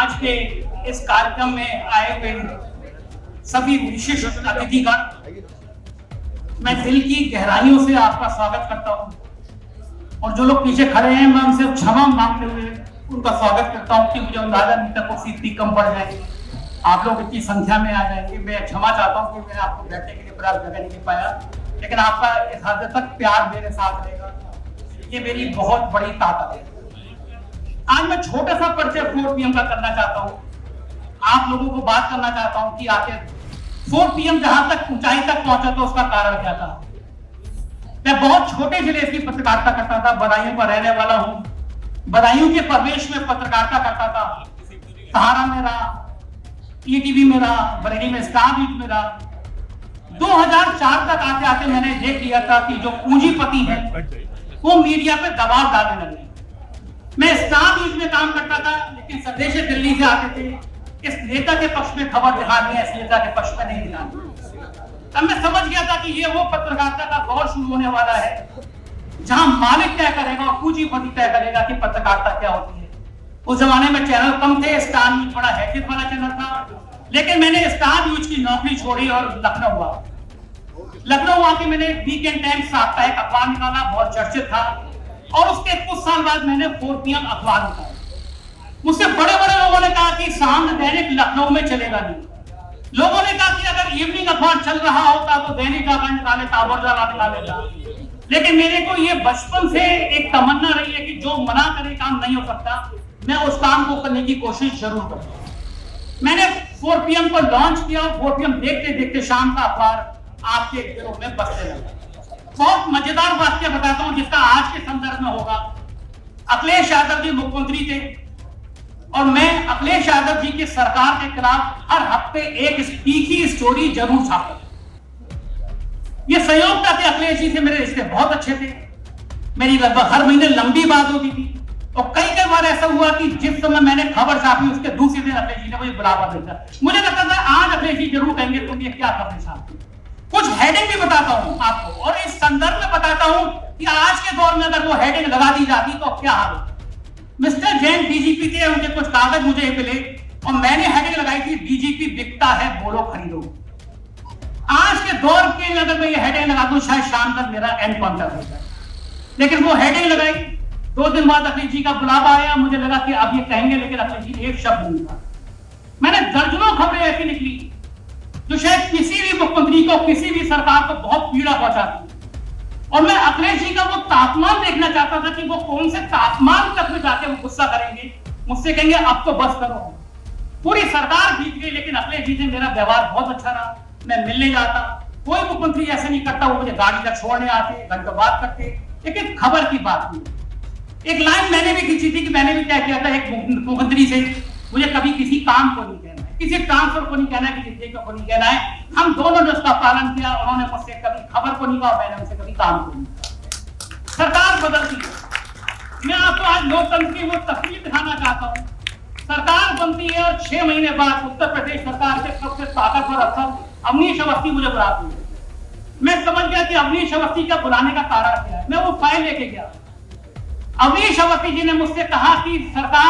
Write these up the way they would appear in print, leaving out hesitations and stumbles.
आज के इस कार्यक्रम में आए हुए सभी विशिष्ट अतिथिगण, मैं दिल की गहराइयों से आपका स्वागत करता हूं और जो लोग पीछे खड़े हैं मैं उनसे क्षमा मांगते हुए उनका स्वागत करता हूं कि मुझे अंदाजा नहीं था कुर्सी इतनी कम पड़ जाएगी, आप लोग इतनी संख्या में आ जाएंगे। मैं क्षमा चाहता हूं कि मैं आपको बैठने के लिए पर्याप्त जगह नहीं पाया, लेकिन आपका इस हद तक प्यार मेरे साथ रहेगा, ये मेरी बहुत बड़ी ताकत है। आज मैं छोटा सा परिचय 4 PM का करना चाहता हूं, आप लोगों को बात करना चाहता हूं कि आखिर 4 PM जहां तक ऊंचाई तक पहुंचा तो उसका कारण क्या था। मैं बहुत छोटे जिले की पत्रकारिता करता था, बदायूं का रहने वाला हूं, बदायूं के प्रवेश में पत्रकारिता करता था, सहारा में रहा, ETV में रहा, बरेली में स्टार न्यूज में रहा। 2004 तक आते आते मैंने देख लिया था कि जो पूंजीपति है वो मीडिया पे दबाव डालने लगे। मैं स्टार न्यूज में काम करता था, लेकिन संदेश दिल्ली से आते थे, इस नेता के पक्ष में खबर दिखानी है, इस नेता के पक्ष में नहीं दिखानी। तब मैं समझ गया था कि ये वो पत्रकारिता का दौर शुरू होने वाला है जहां मालिक तय करेगा और पूंजीपति तय करेगा कि पत्रकारिता क्या होती है। उस जमाने में चैनल कम थे, स्टार न्यूज बड़ा हैसियत वाला चैनल था, लेकिन मैंने स्टार न्यूज की नौकरी छोड़ी और लखनऊ आके मैंने वीकेंड टाइम्स साप्ताहिक अखबार निकाला, बहुत चर्चित था, और उसके कुछ साल बाद मैंने 4 PM अखबार निकाला। मुझसे बड़े बड़े लोगों ने कहा कि सामने दैनिक लखनऊ में चलेगा नहीं। लोगों ने कहा कि अगर इवनिंग अखबार चल रहा होता तो दैनिक जागरण निकाले, ताबड़तोड़ निकालेगा। लेकिन मेरे को ये बचपन से एक तमन्ना रही है कि जो मना करे काम नहीं हो सकता, मैं उस काम को करने की कोशिश जरूर करूंगा। मैंने 4 PM को लॉन्च किया और 4 PM देखते देखते शाम का अखबार आपके दिलों में बसने लगा। बहुत मजेदार वाक्य बताता हूं जिसका आज के संदर्भ में होगा। अखिलेश यादव जी मुख्यमंत्री थे और मैं अखिलेश यादव जी की सरकार के खिलाफ हर हफ्ते एक तीखी स्टोरी जरूर छापता था। ये संयोग था कि अखिलेश जी से मेरे रिश्ते बहुत अच्छे थे, मेरी लगभग हर महीने लंबी बात होती थी और कई बार ऐसा हुआ कि जिस समय मैंने खबर छापी उसके दूसरे दिन अखिलेश जी ने मुझे बुलावा भेजा। मुझे लगता था आज अखिलेश जी जरूर कहेंगे तुम ये क्या खबरें छापती। कुछ हेडिंग भी बताता हूं आपको और इस संदर्भ में बताता हूं कि आज के दौर में अगर वो हेडिंग लगा दी जाती तो क्या हाल होता। मिस्टर जैन DGP थे, उनके कुछ कागज मुझे मिले और मैंने हेडिंग लगाई थी DGP बिकता है बोलो खरीदो। आज के दौर के अगर मैं ये हेडिंग लगा दूं शायद शाम तक मेरा एनकाउंटर हो जाए, लेकिन वो हेडिंग लगाई। 2 दिन बाद अखिलेश जी का बुलावा आया, मुझे लगा कि अब ये कहेंगे, लेकिन अखिलेश जी एक शब्द नहीं कहा। मैंने दर्जनों खबरें ऐसी निकली जो शायद किसी भी मुख्यमंत्री को, किसी भी सरकार को बहुत पीड़ा पहुंचाती, और मैं अखिलेश जी का वो तापमान देखना चाहता था कि वो कौन से तापमान तक में जाके वो गुस्सा करेंगे, मुझसे कहेंगे अब तो बस करो। पूरी सरकार जीत गई, लेकिन अखिलेश जी से मेरा व्यवहार बहुत अच्छा रहा। मैं मिलने जाता, कोई मुख्यमंत्री ऐसा नहीं करता, वो मुझे गाड़ी तक छोड़ने आते, घंटों बात करते, लेकिन खबर की बात नहीं। एक लाइन मैंने भी खींची थी कि मैंने भी क्या किया था एक मुख्यमंत्री से, मुझे कभी किसी काम को नहीं कहना है, किसी ट्रांसफर को नहीं कहना है, किसी ठेके को नहीं कहना है। हम दोनों ने उसका पालन किया, उन्होंने मुझसे कभी खबर को नहीं कहा, मैंने उनसे कभी काम को नहीं कहा। सरकार बदलती है। मैं आपको आज लोकतंत्र की वो तस्वीर दिखाना चाहता हूँ। सरकार बनती है और 6 महीने बाद उत्तर प्रदेश सरकार के सबसे ताकतवर अफसर अवनीश अवस्थी मुझे बुलाती है। मैं समझ गया कि अवनीश अवस्थी का बुलाने का कारण क्या है। मैं वो फाइल लेके गया। अवनीश अवस्थी जी ने मुझसे कहा कि सरकार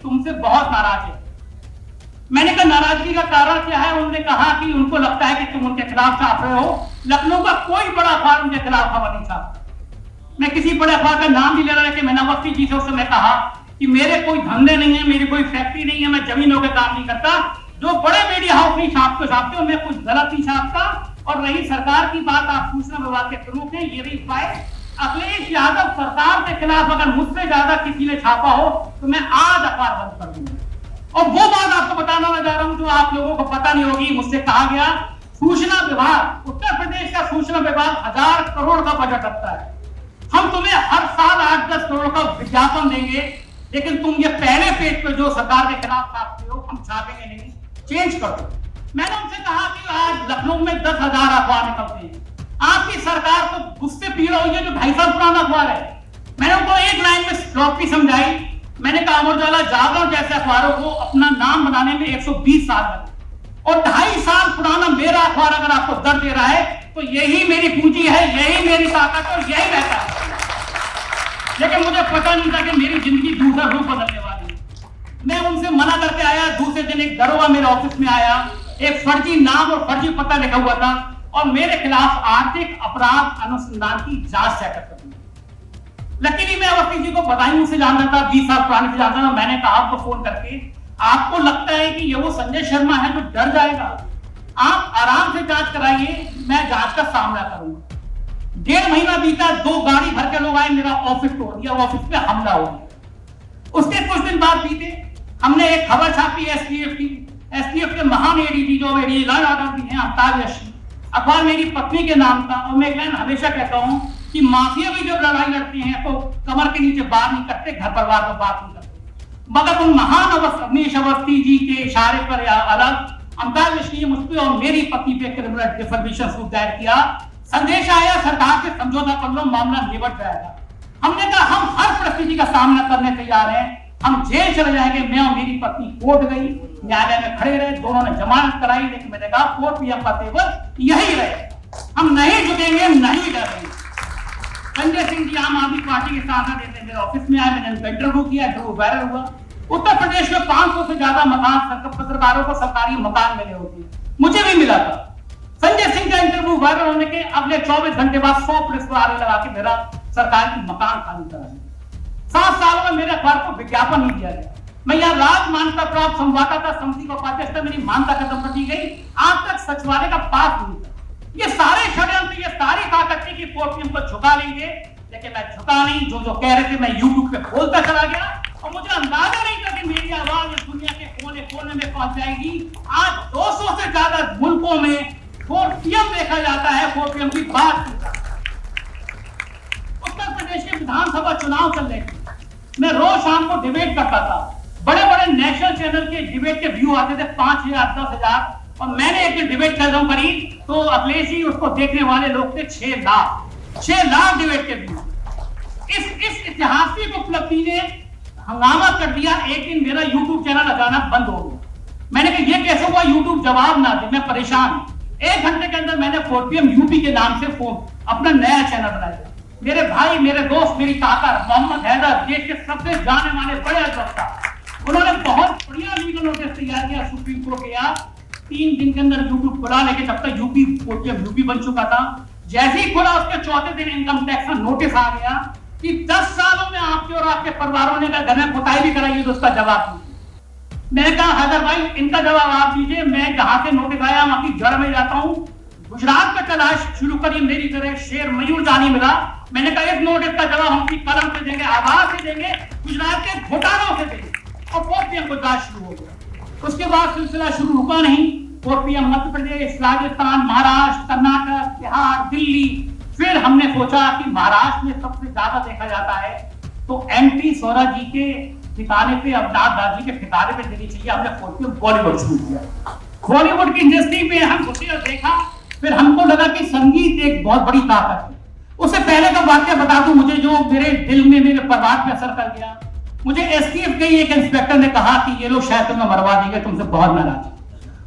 तुमसे बहुत नाराज है। मैंने कहा नाराजगी का कारण क्या है। उन्होंने कहा कि उनको लगता है कि तुम उनके खिलाफ छाप रहे हो। लखनऊ का कोई बड़ा अखबार उनके खिलाफ खबर नहीं छापता। मैं किसी बड़े अखबार का नाम भी ले रहा, कि मैंने अवस्थी जी से उस समय कहा कि मेरे कोई धंधे नहीं है, मेरी कोई फैक्ट्री नहीं है, मैं जमीनों के काम नहीं करता, जो बड़े मीडिया हाउस नहीं छापते हो, मैं कुछ गलत नहीं छापता। और रही सरकार की बात, आप सूचना विभाग के प्रमुख हैं, ये भी फाइल अखिलेश यादव सरकार के खिलाफ अगर मुझसे ज्यादा किसी ने छापा हो तो मैं आज अखबार बंद कर दूंगा। और वो बात आपको बताना मैं जा रहा हूं जो आप लोगों को पता नहीं होगी। मुझसे कहा गया सूचना विभाग, उत्तर प्रदेश का सूचना विभाग 1000 करोड़ का बजट रखता है, हम तुम्हें हर साल 8-10 करोड़ का विज्ञापन देंगे, लेकिन तुम ये पहले पेज पे जो सरकार के खिलाफ छापते हो हम छापेंगे नहीं, चेंज कर दो। मैंने उनसे कहा कि आज लखनऊ में 10,000 अखबार निकलते हैं, आपकी सरकार को गुस्से पीड़ा हुई है जो 2.5 साल पुराना अखबार है। मैंने उनको एक लाइन में स्टॉपी समझाई। मैंने कहा अमर उजाला, जागरण जैसे अखबारों को अपना नाम बनाने में 120 साल लगे और 2.5 साल पुराना मेरा अखबार अगर आपको दर्द दे रहा है तो यही मेरी पूंजी है, यही मेरी ताकत है और यही रहता है। लेकिन मुझे पता नहीं था कि मेरी जिंदगी दूसरा रूप बदलने वाली है। मैं उनसे मना करके आया। दूसरे दिन एक दरोगा मेरे ऑफिस में आया, एक फर्जी नाम और फर्जी पता लिखा हुआ था और मेरे खिलाफ आर्थिक अपराध अनुसंधान की जांच सेटअप कर दी। लकीली मैं अवस्थी जी को बदायूं से जानता था, 20 साल पुराने से जानता था। मैंने कहा आपको फोन करके, आपको लगता है कि ये वो संजय शर्मा है जो डर जाएगा? आप आराम से जांच कराइए, मैं जांच का सामना करूंगा। 1.5 महीना बीता, 2 गाड़ी भर के लोग आए, मेरा ऑफिस तोड़ दिया, ऑफिस पे हमला हो गया। उसके कुछ दिन बाद बीते, हमने एक खबर छापी एसटीएफ के महान एडीजी जो एडीजी लॉ एंड ऑर्डर भी हैं, अमिताभ यशी। अखबार मेरी पत्नी के नाम था और मैं एक लाइन हमेशा कहता हूं कि माफिया भी जब लड़ाई लड़ती हैं तो कमर के नीचे बात नहीं करते, घर परिवार में बात नहीं करते। मगर उन महान अवनीश अवस्थी जी के इशारे पर या अलग अमिताभ यशी ने मुझ पे और मेरी पत्नी पे क्रिमिनल डिफेमेशन सूट दायर किया। संदेश आया सरकार से समझौता कर लो, मामला निबट जाएगा। हमने कहा हम हर परिस्थिति का सामना करने तैयार हैं, हम जेल चले जाएंगे। मैं और मेरी पत्नी कोर्ट गई, न्यायालय में खड़े रहे, दोनों ने जमानत कराई, लेकिन मैंने कहा कोर्ट पीएम का तेवर यही रहे, हम नहीं झुकेंगे, नहीं डरेंगे। संजय सिंह जी आम आदमी पार्टी के सांसद थे, मेरे ऑफिस में आए, मैंने उनका इंटरव्यू किया, इंटरव्यू वायरल हुआ। उत्तर प्रदेश में 500 से ज्यादा मकान पत्रकारों को सरकारी मकान मिले होते हैं, मुझे भी मिला था। संजय सिंह का इंटरव्यू वायरल होने के अगले 24 घंटे बाद 100 पुलिस वाले लगा के मेरा सरकारी मकान खाली करा दिया। 7 सालों में मेरे अखबार को विज्ञापन नहीं दिया गया। मैं यहाँ राज मान्यता प्राप्त संवाददाता समिति का उपाध्यक्ष था, मेरी मान्यता खत्म कर दी गई, आज तक सचिवालय का पास नहीं था। ये सारे षड्यंत्र, ये सारी ताकत थी कि पोर्टियम को झुका लेंगे, लेकिन मैं झुका नहीं। जो कह रहे थे मैं यूट्यूब पे बोलता चला गया और मुझे अंदाजा नहीं था कि मेरी आवाज इस दुनिया के कोने कोने में पहुंच जाएगी। आज 200 से ज्यादा मुल्कों में पोर्टियम देखा जाता है, पोर्टियम की बात की जाती है। उत्तर प्रदेश के विधानसभा चुनाव चल रहे थे, मैं रोज शाम को डिबेट करता था। बड़े बड़े नेशनल चैनल के डिबेट के व्यू आते थे 5,000 10,000, और मैंने एक दिन डिबेट कर करी तो अखिलेश जी उसको देखने वाले लोग थे 6 लाख डिबेट के व्यू। इस ऐतिहासिक उपलब्धि ने हंगामा कर दिया। एक दिन मेरा यूट्यूब चैनल अचानक बंद हो गया। मैंने कहा ये कैसे हुआ, यूट्यूब जवाब ना दे, मैं परेशान। 1 घंटे के अंदर मैंने पोर्टियम यूपी के नाम से अपना नया चैनल बनाया। मेरे भाई, मेरे दोस्त, मेरी ताकत मोहम्मद हैदर, देश के सबसे जाने माने बड़े अधिवक्ता, उन्होंने बहुत बढ़िया लीगल नोटिस तैयार किया सुप्रीम कोर्ट के। यार 3 दिन के अंदर यूट्यूब खुला, लेकिन तब तक यूपी पोर्टियम यूपी बन चुका था। जैसे ही खुला उसके 4थे दिन इनकम टैक्स का नोटिस आ गया कि 10 सालों में आपके और आपके परिवारों ने घर में पुताई भी कराई, तो उसका जवाब दीजिए। मैंने कहा हैदर भाई इनका जवाब आप दीजिए, मैं जहां से नोटिस आया वहां की जड़ में जाता हूं। गुजरात में तलाश शुरू करी, मेरी तरह शेर मयूर जानी मिला। मैंने कहा इस नोटिस का जवाब हम कलम से देंगे, आवाज से देंगे, गुजरात के घोटालों से देंगे। और पोर्टियम को जांच शुरू हो गया। उसके बाद सिलसिला शुरू रुका नहीं। पोर्टियम मध्य प्रदेश, राजस्थान, महाराष्ट्र, कर्नाटक, बिहार, दिल्ली। फिर हमने सोचा कि महाराष्ट्र में सबसे ज्यादा देखा जाता है तो एमपी स्वराज जी के ठिकाने पे, अवतार दास जी के ठिकाने पे देनी चाहिए। हमने पोर्टियम बॉलीवुड शुरू किया। बॉलीवुड की इंडस्ट्री में हम घुसे और देखा, फिर हमको लगा कि संगीत एक बहुत बड़ी ताकत है। उससे पहले का वाक्य बता दूं, मुझे जो मेरे दिल में, मेरे परिवार पे असर कर गया। मुझे एसटीएफ के एक इंस्पेक्टर ने कहा कि ये लोग शायद तुम्हें मरवा देंगे, तुमसे बहुत नाराज।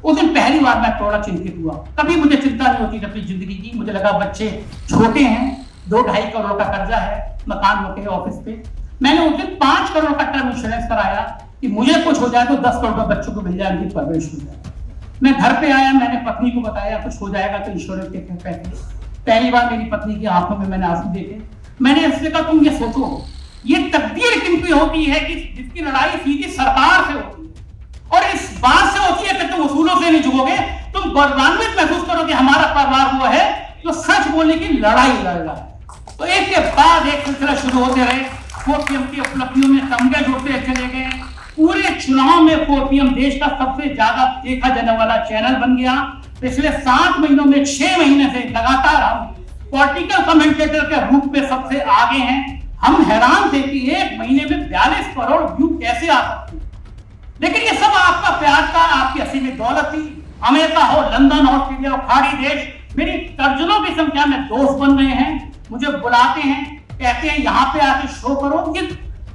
उस दिन पहली बार मैं थोड़ा चिंतित हुआ। कभी मुझे चिंता नहीं होती अपनी जिंदगी की। मुझे लगा बच्चे छोटे हैं, 2-2.5 करोड़ का कर्जा है, मकान होते हैं ऑफिस पे। मैंने उस दिन 5 करोड़ का टर्म इंश्योरेंस कराया कि मुझे कुछ हो जाए तो 10 करोड़ का बच्चों को मिल जाए, उनकी परवरिश हो जाए। मैं घर पे आया, मैंने पत्नी को बताया कुछ हो जाएगा तो इंश्योरेंस के पैसे। पहली बार मेरी पत्नी की आंखों में मैंने आंसू देखे। मैंने इससे कहा तुम ये सोचो, ये तकदीर किनकी होती है कि जिसकी लड़ाई सीधी सरकार से होती है, और इस बात से होती है कि तुम उसूलों से नहीं झुकोगे, तुम गौरवान्वित महसूस करो कि हमारा परिवार वो है जो सच बोलने की लड़ाई लड़ रहा है। तो एक के बाद एक सिलसिला शुरू होते रहे। पोर्टियम की उपलब्धियों में तमगे जुड़ते चले गए। पूरे चुनाव में पोर्टियम देश का सबसे ज्यादा देखा जाने वाला चैनल बन गया। पिछले 7 महीनों में 6 महीने से लगातार हम पॉलिटिकल कमेंटेटर के रूप में सबसे आगे हैं। हम हैरान थे कि 1 महीने में 42 करोड़ व्यू कैसे आ सकते हैं। लेकिन ये सब आपका प्यार था, आपकी असीम दौलत थी। अमेरिका हो, लंदन, ऑस्ट्रेलिया, खाड़ी देश, मेरी दर्जनों की संख्या में दोस्त बन रहे हैं, मुझे बुलाते हैं, कहते हैं यहाँ पे आके शो करो।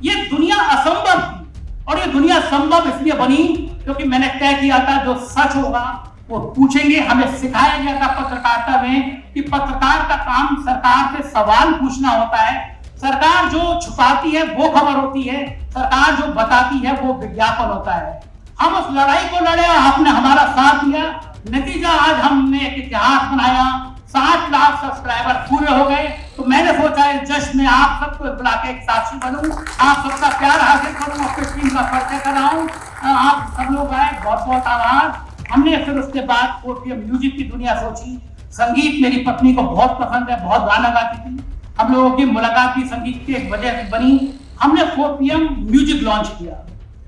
ये दुनिया असंभव थी, और ये दुनिया संभव इसलिए बनी क्योंकि मैंने तय किया था जो सच होगा वो पूछेंगे। हमें सिखाया गया था पत्रकारिता में कि पत्रकार का काम सरकार से सवाल पूछना होता है, सरकार जो छुपाती है वो खबर होती है, सरकार जो बताती है वो विज्ञापन होता है। हम उस लड़ाई को लड़े, आपने हमारा साथ दिया, नतीजा आज हमने एक इतिहास बनाया, 7 लाख सब्सक्राइबर पूरे हो गए। तो मैंने सोचा इस जश्न में आप सबको बुला के एक साक्षी बनूं, आप सबका प्यार हासिल करूं, अपनी टीम का परिचय कराऊं, आप सब लोग आए, बहुत बहुत आभार। हमने फिर उसके बाद म्यूजिक की दुनिया सोची। संगीत मेरी पत्नी को बहुत पसंद है, बहुत गाना गाती थी। हम लोगों की मुलाकात भी संगीत की एक वजह से बनी। हमने 4PM म्यूजिक लॉन्च किया।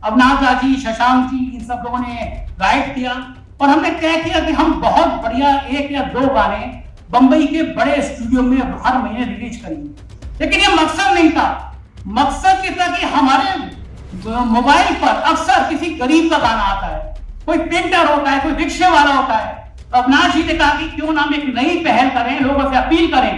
अवनाथा जी, शशांक जी, इन सब लोगों ने गाइड किया और हमने तय किया कि हम बहुत बढ़िया 1 या 2 गाने बंबई के बड़े स्टूडियो में हर महीने रिलीज करेंगे। लेकिन ये मकसद नहीं था, मकसद ये था कि हमारे मोबाइल पर अक्सर किसी गरीब का गाना आता है, कोई पेंटर होता है, कोई रिक्शे वाला होता है। तो अवनाथ जी ने कहा कि क्यों ना हम एक नई पहल करें, लोगों से अपील करें,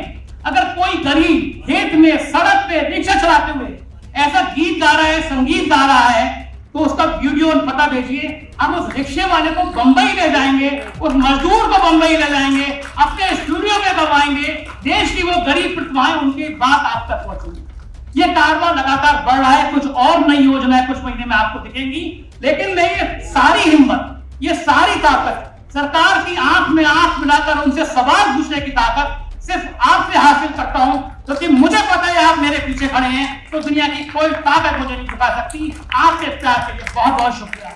अगर कोई गरीब खेत में, सड़क पे रिक्शा चलाते हुए ऐसा गीत गा रहा है, संगीत गा रहा है, तो उसका वीडियो पता भेजिए। हम उस रिक्शे वाले को बंबई ले जाएंगे, उस मजदूर को बंबई ले जाएंगे, अपने स्टूडियो में गवाएंगे, देश की वो गरीब प्रतिभाएं उनकी बात आप तक पहुंचेगी। ये कारवां लगातार बढ़ रहा है, कुछ और नई योजनाएं कुछ महीने में आपको दिखेंगी। लेकिन मैं ये सारी हिम्मत, ये सारी ताकत, सरकार की आंख में आंख मिलाकर उनसे सवाल पूछने की ताकत सिर्फ आपसे हासिल करता हूं, क्योंकि मुझे पता है आप मेरे पीछे खड़े हैं, तो दुनिया की कोई ताकत मुझे नहीं झुका सकती। आपके प्यार के लिए बहुत बहुत शुक्रिया।